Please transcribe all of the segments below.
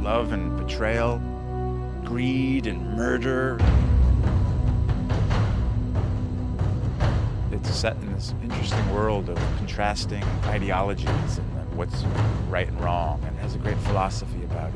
love and betrayal, greed and murder. It's set in this interesting world of contrasting ideologies and what's right and wrong, and it has a great philosophy about it.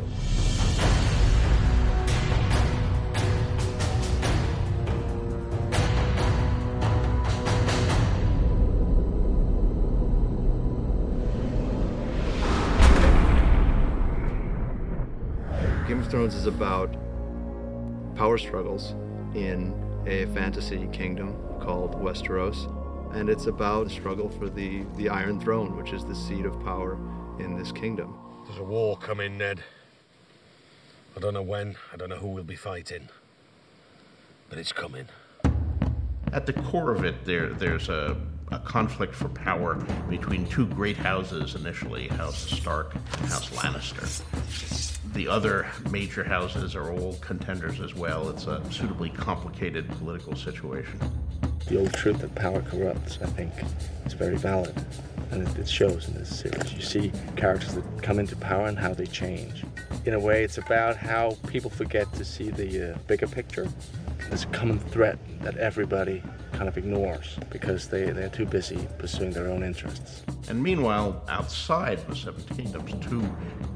Game of Thrones is about power struggles in a fantasy kingdom called Westeros, and it's about a struggle for the Iron Throne, which is the seat of power in this kingdom. There's a war coming, Ned. I don't know when, I don't know who we'll be fighting, but it's coming. At the core of it, there's a conflict for power between two great houses initially, House Stark and House Lannister. The other major houses are all contenders as well. It's a suitably complicated political situation. The old truth that power corrupts, I think, is very valid. And it shows in this series. You see characters that come into power and how they change. In a way, it's about how people forget to see the bigger picture. There's a common threat that everybody kind of ignores because they're too busy pursuing their own interests. And meanwhile, outside the Seven Kingdoms, two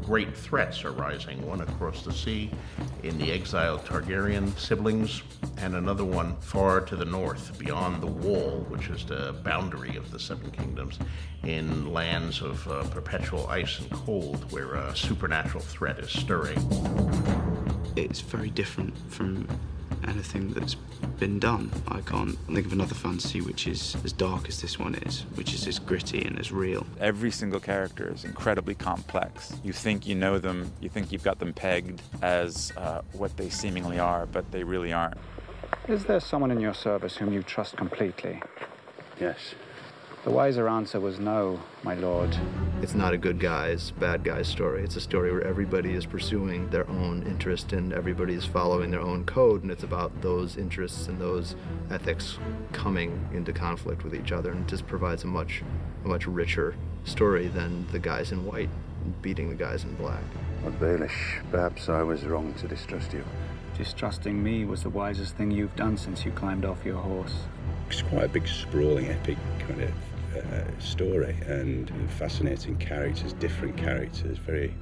great threats are rising, one across the sea in the exiled Targaryen siblings, and another one far to the north, beyond the Wall, which is the boundary of the Seven Kingdoms, in lands of perpetual ice and cold, where a supernatural threat is stirring. It's very different from anything that's been done. I can't think of another fantasy which is as dark as this one is, which is as gritty and as real. Every single character is incredibly complex. You think you know them, you think you've got them pegged as what they seemingly are, but they really aren't. Is there someone in your service whom you trust completely? Yes. The wiser answer was no, my lord. It's not a good guys, bad guys story. It's a story where everybody is pursuing their own interest and everybody is following their own code, and it's about those interests and those ethics coming into conflict with each other, and it just provides a much richer story than the guys in white beating the guys in black. Lord Baelish, perhaps I was wrong to distrust you. Distrusting me was the wisest thing you've done since you climbed off your horse. It's quite a big, sprawling, epic kind of story, and fascinating characters, different characters, very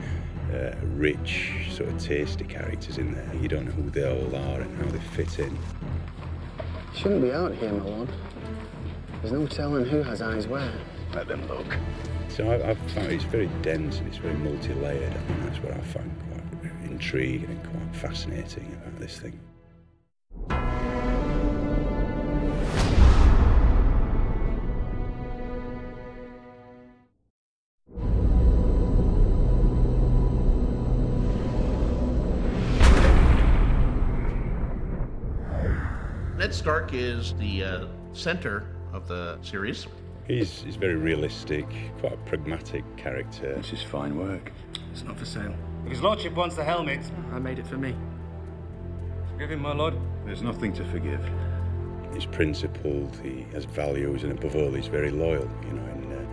rich, sort of tasty characters in there. You don't know who they all are and how they fit in. Shouldn't be out here, my lord. There's no telling who has eyes where. Let them look. So I've found it's very dense and it's very multi-layered. I think that's what I find quite intriguing and quite fascinating about this thing. Ned Stark is the center of the series. He's very realistic, quite a pragmatic character. This is fine work. It's not for sale. His lordship wants the helmet. I made it for me. Forgive him, my lord. There's nothing to forgive. He's principled, he has values, and above all, he's very loyal, you know, and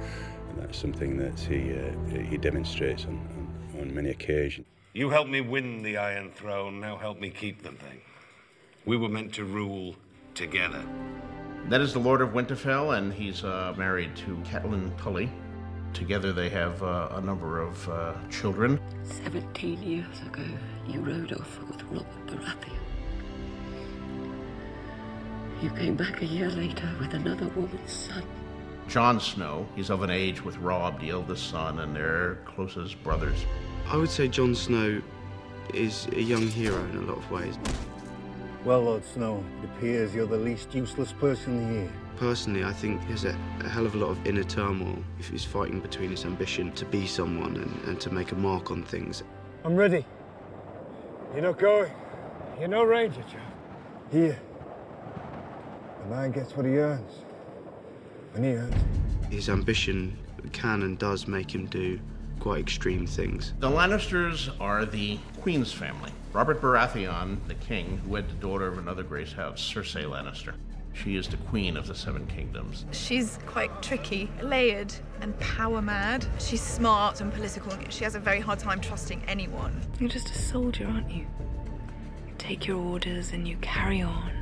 that's something that he demonstrates on many occasions. You helped me win the Iron Throne, now help me keep the thing. We were meant to rule together. Ned is the Lord of Winterfell, and he's married to Catelyn Tully. Together they have a number of children. 17 years ago, you rode off with Robert Baratheon. You came back a year later with another woman's son. Jon Snow, he's of an age with Robb, the eldest son, and they're closest brothers. I would say Jon Snow is a young hero in a lot of ways. Well, Lord Snow, it appears you're the least useless person here. Personally, I think there's a hell of a lot of inner turmoil if he's fighting between his ambition to be someone and to make a mark on things. I'm ready. You're not going. You're no ranger, Joe. Here, a man gets what he earns. And he earns it. His ambition can and does make him do quite extreme things. The Lannisters are the Queen's family. Robert Baratheon, the king, who wed the daughter of another great house, Cersei Lannister. She is the queen of the Seven Kingdoms. She's quite tricky, layered, and power mad. She's smart and political. She has a very hard time trusting anyone. You're just a soldier, aren't you? You take your orders and you carry on.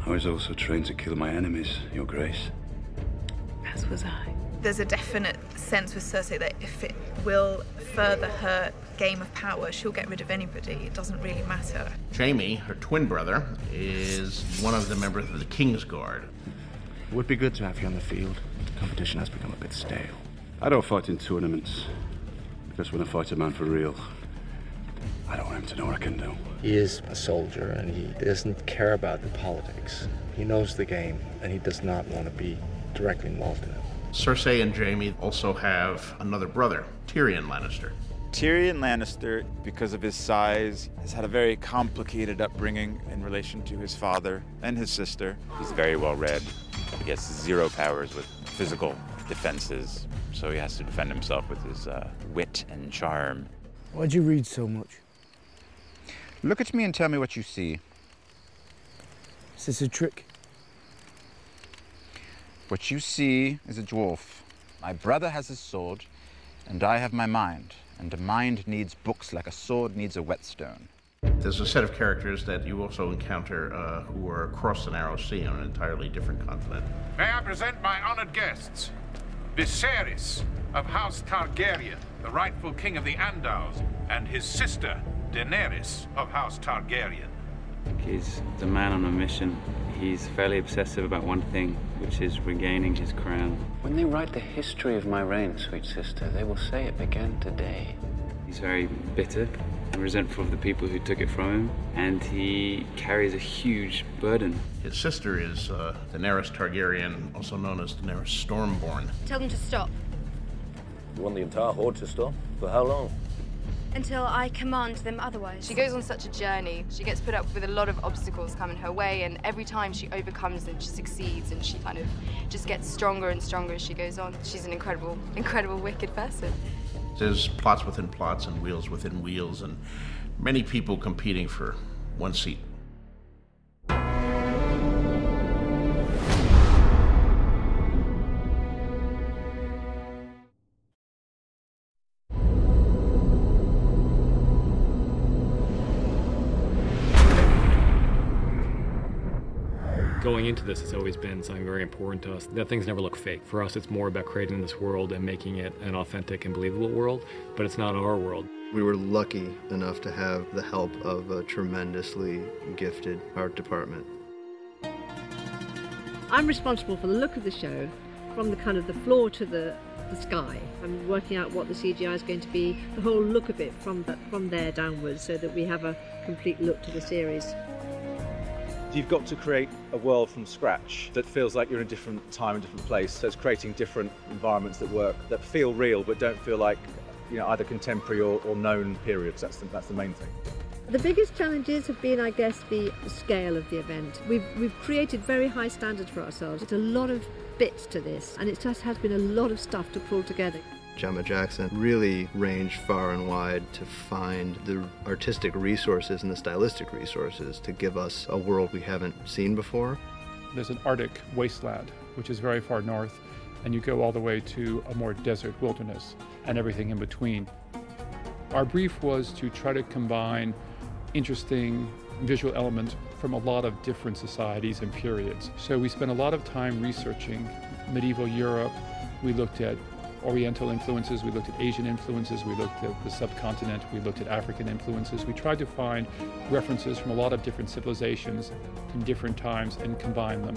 I was also trained to kill my enemies, Your Grace. As was I. There's a definite sense with Cersei that if it will further her game of power, she'll get rid of anybody. It doesn't really matter. Jaime, her twin brother, is one of the members of the King's Guard. It would be good to have you on the field. The competition has become a bit stale. I don't fight in tournaments, because when I fight a man for real, I don't want him to know what I can do. He is a soldier and he doesn't care about the politics. He knows the game and he does not want to be directly involved in it. Cersei and Jaime also have another brother, Tyrion Lannister. Tyrion Lannister, because of his size, has had a very complicated upbringing in relation to his father and his sister. He's very well read. He gets 0 powers with physical defenses, so he has to defend himself with his wit and charm. Why'd you read so much? Look at me and tell me what you see. Is this a trick? What you see is a dwarf. My brother has his sword, and I have my mind. And a mind needs books like a sword needs a whetstone. There's a set of characters that you also encounter who are across the Narrow Sea on an entirely different continent. May I present my honored guests, Viserys of House Targaryen, the rightful king of the Andals, and his sister, Daenerys of House Targaryen. He's a man on a mission. He's fairly obsessive about one thing, which is regaining his crown. When they write the history of my reign, sweet sister, they will say it began today. He's very bitter and resentful of the people who took it from him, and he carries a huge burden. His sister is Daenerys Targaryen, also known as Daenerys Stormborn. Tell them to stop. You want the entire horde to stop? For how long? Until I command them otherwise. She goes on such a journey. She gets put up with a lot of obstacles coming her way, and every time she overcomes them, she succeeds, and she kind of just gets stronger and stronger as she goes on. She's an incredible, incredible, wicked person. There's plots within plots and wheels within wheels, and many people competing for one seat. Going into this, it's always been something very important to us, that things never look fake. For us, it's more about creating this world and making it an authentic and believable world, but it's not our world. We were lucky enough to have the help of a tremendously gifted art department. I'm responsible for the look of the show, from the kind of the floor to the sky. I'm working out what the CGI is going to be, the whole look of it from there downwards, so that we have a complete look to the series. You've got to create a world from scratch that feels like you're in a different time and different place. So it's creating different environments that work, that feel real but don't feel like, you know, either contemporary or known periods. That's the main thing. The biggest challenges have been, I guess, the scale of the event. We've created very high standards for ourselves. It's a lot of bits to this, and it just has been a lot of stuff to pull together. Gemma Jackson really ranged far and wide to find the artistic resources and the stylistic resources to give us a world we haven't seen before. There's an Arctic wasteland, which is very far north, and you go all the way to a more desert wilderness and everything in between. Our brief was to try to combine interesting visual elements from a lot of different societies and periods. So we spent a lot of time researching medieval Europe. We looked at Oriental influences, we looked at Asian influences, we looked at the subcontinent, we looked at African influences. We tried to find references from a lot of different civilizations in different times and combine them.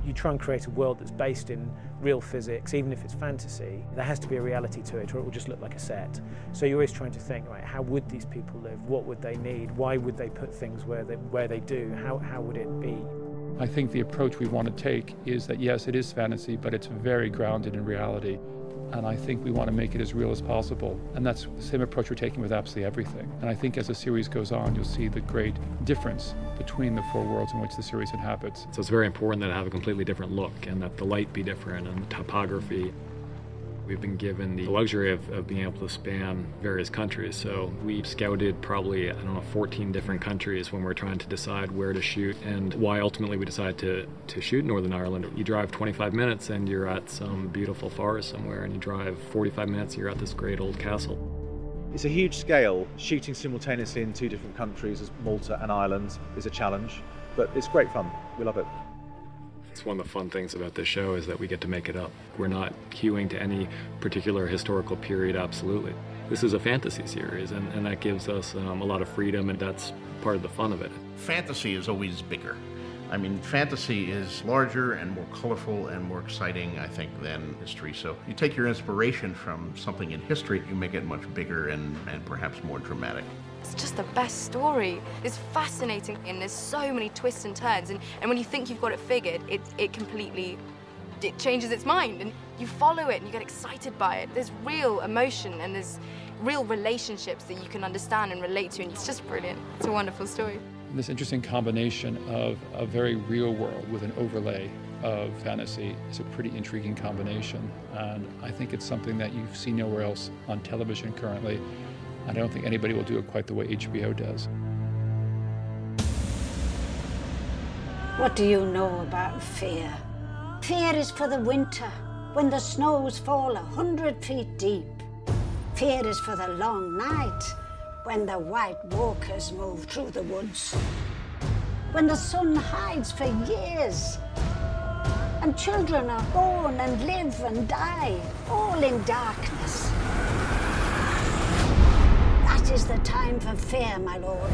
You try and create a world that's based in real physics, even if it's fantasy. There has to be a reality to it, or it will just look like a set. So you're always trying to think, right, how would these people live? What would they need? Why would they put things where they do? How would it be? I think the approach we want to take is that, yes, it is fantasy, but it's very grounded in reality. And I think we want to make it as real as possible. And that's the same approach we're taking with absolutely everything. And I think as the series goes on, you'll see the great difference between the four worlds in which the series inhabits. So it's very important that it have a completely different look and that the light be different and topography. We've been given the luxury of being able to span various countries. So we scouted probably, 14 different countries when we're trying to decide where to shoot and why ultimately we decided to shoot Northern Ireland. You drive 25 minutes and you're at some beautiful forest somewhere, and you drive 45 minutes and you're at this great old castle. It's a huge scale. Shooting simultaneously in 2 different countries, as Malta and Ireland, is a challenge, but it's great fun. We love it. It's one of the fun things about this show is that we get to make it up. We're not hewing to any particular historical period, absolutely. This is a fantasy series, and that gives us a lot of freedom, and that's part of the fun of it. Fantasy is always bigger. I mean, fantasy is larger and more colorful and more exciting, I think, than history. So you take your inspiration from something in history, you make it much bigger and perhaps more dramatic. It's just the best story. It's fascinating, and there's so many twists and turns, and when you think you've got it figured, it completely changes its mind, and you follow it and you get excited by it. There's real emotion and there's real relationships that you can understand and relate to, and it's just brilliant. It's a wonderful story. This interesting combination of a very real world with an overlay of fantasy is a pretty intriguing combination, and I think it's something that you see nowhere else on television currently. I don't think anybody will do it quite the way HBO does. What do you know about fear? Fear is for the winter, when the snows fall 100 feet deep. Fear is for the long night, when the white walkers move through the woods. When the sun hides for years, and children are born and live and die, all in darkness. That is the time for fear, my lord.